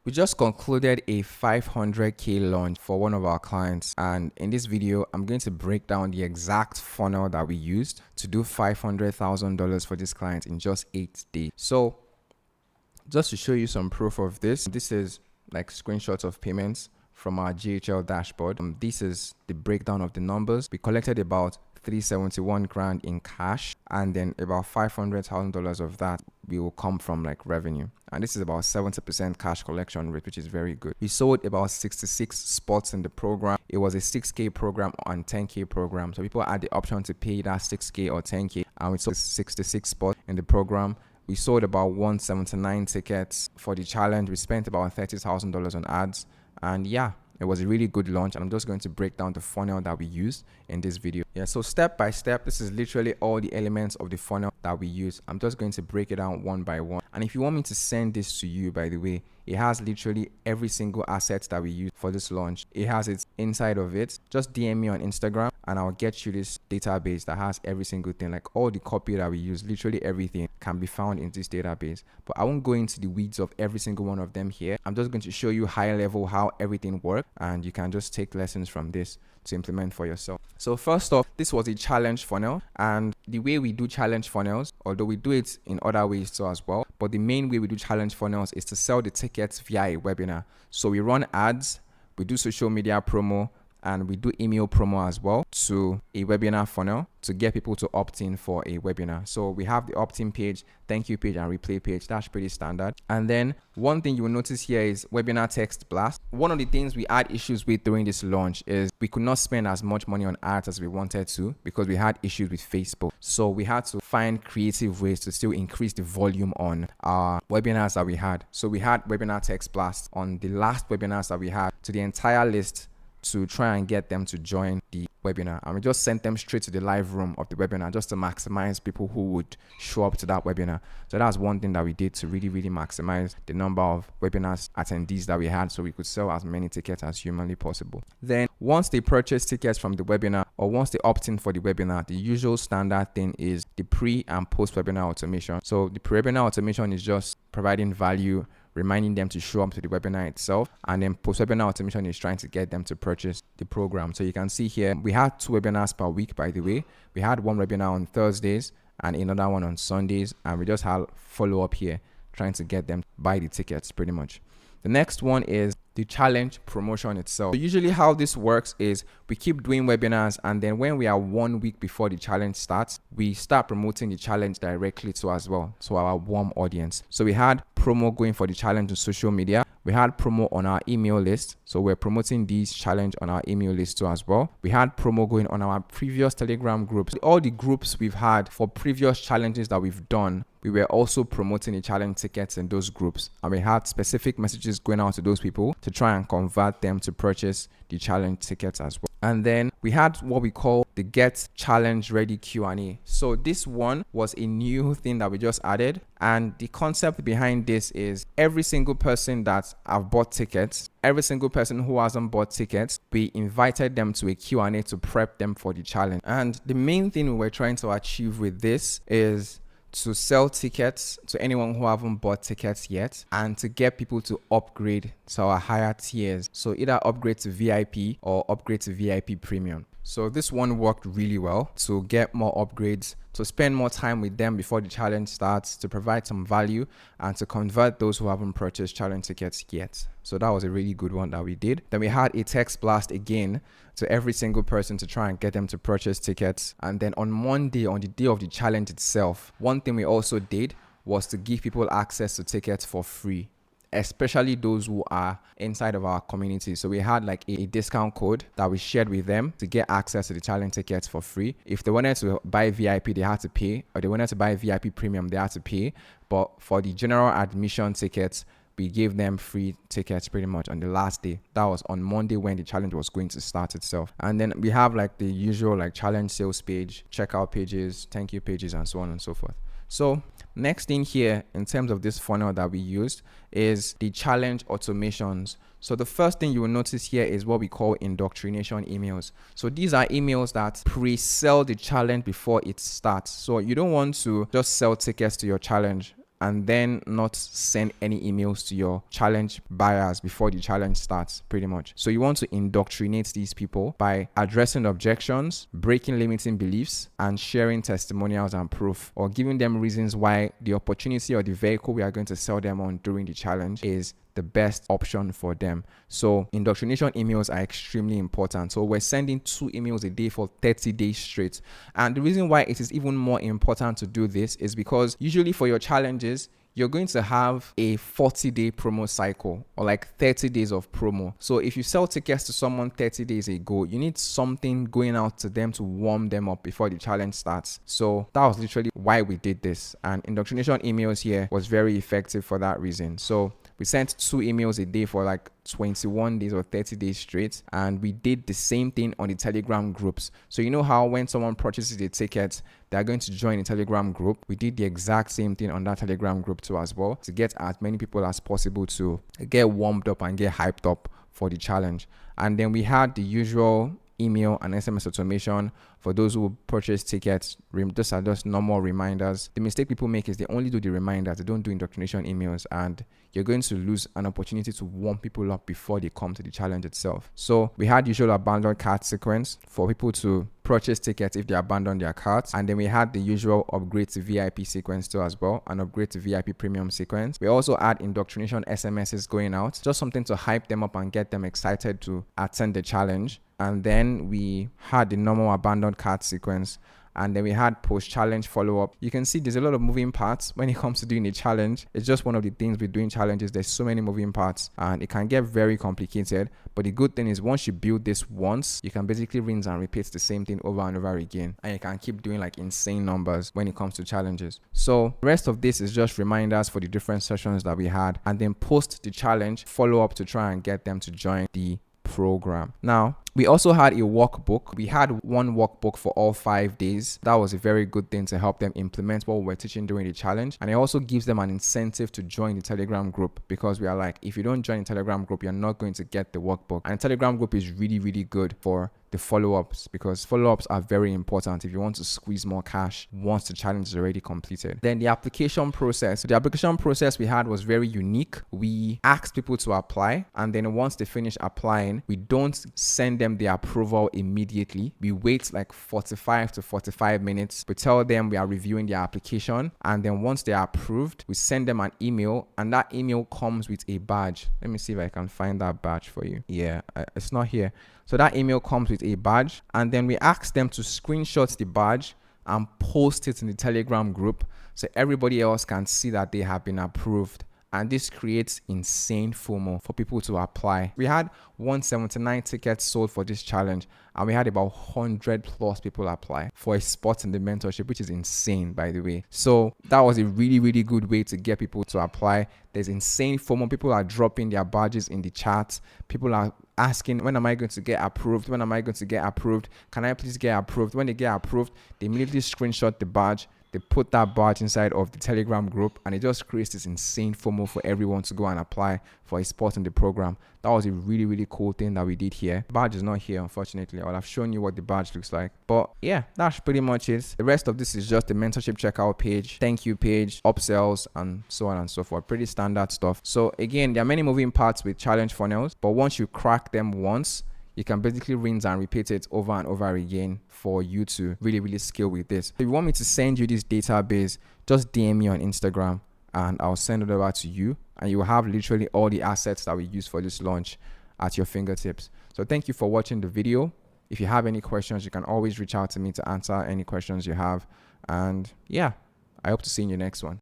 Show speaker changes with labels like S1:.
S1: We just concluded a 500k launch for one of our clients, and in this video I'm going to break down the exact funnel that we used to do $500,000 for this client in just 8 days. So just to show you some proof of this is like screenshots of payments from our GHL dashboard. This is the breakdown of the numbers. We collected about 371 grand in cash, and then about $500,000 of that will come from like revenue, and this is about 70% cash collection rate, which is very good. We sold about 66 spots in the program. It was a 6k program and 10k program, so people had the option to pay that 6k or 10k, and we sold 66 spots in the program. We sold about 179 tickets for the challenge. We spent about $30,000 on ads, and yeah, it was a really good launch, and I'm just going to break down the funnel that we used in this video. Yeah, so step by step, this is literally all the elements of the funnel that we use. I'm just going to break it down one by one. And if you want me to send this to you, by the way, it has literally every single asset that we use for this launch. It has its inside of it. Just DM me on Instagram and I'll get you this database that has every single thing, like all the copy that we use, literally everything can be found in this database. But I won't go into the weeds of every single one of them here. I'm just going to show you high level how everything works, and you can just take lessons from this to implement for yourself. So first off, this was a challenge funnel, and the way we do challenge funnels, although we do it in other ways too as well, but the main way we do challenge funnels is to sell the tickets via a webinar. So we run ads, we do social media promo, and we do email promo as well to a webinar funnel to get people to opt in for a webinar. So we have the opt-in page, thank you page, and replay page. That's pretty standard. And then one thing you will notice here is webinar text blast. One of the things we had issues with during this launch is we could not spend as much money on ads as we wanted to because we had issues with Facebook. So we had to find creative ways to still increase the volume on our webinars that we had. So we had webinar text blast on the last webinars that we had to the entire list to try and get them to join the webinar, and we just sent them straight to the live room of the webinar just to maximize people who would show up to that webinar. So that's one thing that we did to really maximize the number of webinars attendees that we had, so we could sell as many tickets as humanly possible. Then once they purchase tickets from the webinar, or once they opt in for the webinar, the usual standard thing is the pre and post webinar automation. So the pre-webinar automation is just providing value, reminding them to show up to the webinar itself, and then post-webinar automation is trying to get them to purchase the program. So you can see here we had 2 webinars per week, by the way. We had one webinar on Thursdays and another one on Sundays, and we just had follow-up here trying to get them to buy the tickets pretty much. The next one is the challenge promotion itself. So usually how this works is we keep doing webinars, and then when we are 1 week before the challenge starts, we start promoting the challenge directly to as well, to our warm audience. So we had promo going for the challenge on social media. We had promo on our email list. So we're promoting these challenge on our email list too as well. We had promo going on our previous Telegram groups. All the groups we've had for previous challenges that we've done, we were also promoting the challenge tickets in those groups. And we had specific messages going out to those people to try and convert them to purchase the challenge tickets as well. And then we had what we call the Get Challenge Ready Q&A. So this one was a new thing that we just added. And the concept behind this is every single person that have bought tickets, every single person who hasn't bought tickets, we invited them to a Q&A to prep them for the challenge. And the main thing we were trying to achieve with this is to sell tickets to anyone who haven't bought tickets yet, and to get people to upgrade to our higher tiers. So either upgrade to VIP or upgrade to VIP Premium. So this one worked really well to get more upgrades, to spend more time with them before the challenge starts, to provide some value, and to convert those who haven't purchased challenge tickets yet. So that was a really good one that we did. Then we had a text blast again to every single person to try and get them to purchase tickets. And then on Monday, on the day of the challenge itself, one thing we also did was to give people access to tickets for free, especially those who are inside of our community. So we had like a discount code that we shared with them to get access to the challenge tickets for free. If they wanted to buy VIP, they had to pay, or they wanted to buy VIP Premium, they had to pay. But for the general admission tickets, we gave them free tickets pretty much on the last day. That was on Monday when the challenge was going to start itself. And then we have like the usual like challenge sales page, checkout pages, thank you pages, and so on and so forth. So next thing here in terms of this funnel that we used is the challenge automations. So the first thing you will notice here is what we call indoctrination emails. So these are emails that pre-sell the challenge before it starts. So you don't want to just sell tickets to your challenge and then not send any emails to your challenge buyers before the challenge starts, pretty much. So you want to indoctrinate these people by addressing objections, breaking limiting beliefs, and sharing testimonials and proof, or giving them reasons why the opportunity or the vehicle we are going to sell them on during the challenge is the best option for them. So indoctrination emails are extremely important. So we're sending 2 emails a day for 30 days straight. And the reason why it is even more important to do this is because usually for your challenges, you're going to have a 40-day promo cycle, or like 30 days of promo. So if you sell tickets to someone 30 days ago, you need something going out to them to warm them up before the challenge starts. So that was literally why we did this. And indoctrination emails here was very effective for that reason. So we sent 2 emails a day for like 21 days or 30 days straight, and we did the same thing on the Telegram groups. So you know how when someone purchases a ticket, they're going to join a Telegram group. We did the exact same thing on that Telegram group too as well, to get as many people as possible to get warmed up and get hyped up for the challenge. And then we had the usual email and SMS automation for those who purchase tickets. Those are just normal reminders. The mistake people make is they only do the reminders, they don't do indoctrination emails, and you're going to lose an opportunity to warm people up before they come to the challenge itself. So we had usual abandoned cart sequence for people to purchase tickets if they abandon their carts, and then we had the usual upgrade to VIP sequence too as well, and upgrade to VIP premium sequence. We also had indoctrination SMSs going out, just something to hype them up and get them excited to attend the challenge. And then we had the normal abandoned cart sequence, and then we had post-challenge follow-up. You can see there's a lot of moving parts when it comes to doing a challenge. It's just one of the things with doing challenges. There's so many moving parts and it can get very complicated. But the good thing is once you build this once, you can basically rinse and repeat the same thing over and over again. And you can keep doing like insane numbers when it comes to challenges. So the rest of this is just reminders for the different sessions that we had. And then post the challenge, follow up to try and get them to join the program. Now, we also had a workbook. We had one workbook for all 5 days. That was a very good thing to help them implement what we were teaching during the challenge. And it also gives them an incentive to join the Telegram group, because we are like, if you don't join the Telegram group, you're not going to get the workbook. And the Telegram group is really, really good for the follow-ups, because follow-ups are very important if you want to squeeze more cash once the challenge is already completed. Then the application process. So the application process we had was very unique. We asked people to apply, and then once they finish applying, we don't send them the approval immediately. We wait like 45 to 45 minutes. We tell them we are reviewing their application, and then once they are approved, we send them an email, and that email comes with a badge. Let me see if I can find that badge for you. Yeah, it's not here. So that email comes with a badge, and then we ask them to screenshot the badge and post it in the Telegram group so everybody else can see that they have been approved. And this creates insane FOMO for people to apply. We had 179 tickets sold for this challenge, and we had about 100 plus people apply for a spot in the mentorship, which is insane, by the way. So that was a really, really good way to get people to apply. There's insane FOMO. People are dropping their badges in the chat. People are asking, when am I going to get approved? When am I going to get approved? Can I please get approved? When they get approved, they immediately screenshot the badge. They put that badge inside of the Telegram group, and it just creates this insane FOMO for everyone to go and apply for a spot in the program. That was a really, really cool thing that we did here. The badge is not here, unfortunately. I would have shown you what the badge looks like. But yeah, that's pretty much it. The rest of this is just the mentorship checkout page, thank you page, upsells, and so on and so forth. Pretty standard stuff. So again, there are many moving parts with challenge funnels, but once you crack them once, you can basically rinse and repeat it over and over again for you to really, really scale with this. If you want me to send you this database, just DM me on Instagram and I'll send it over to you, and you will have literally all the assets that we use for this launch at your fingertips. So thank you for watching the video. If you have any questions, you can always reach out to me to answer any questions you have. And yeah, I hope to see you in your next one.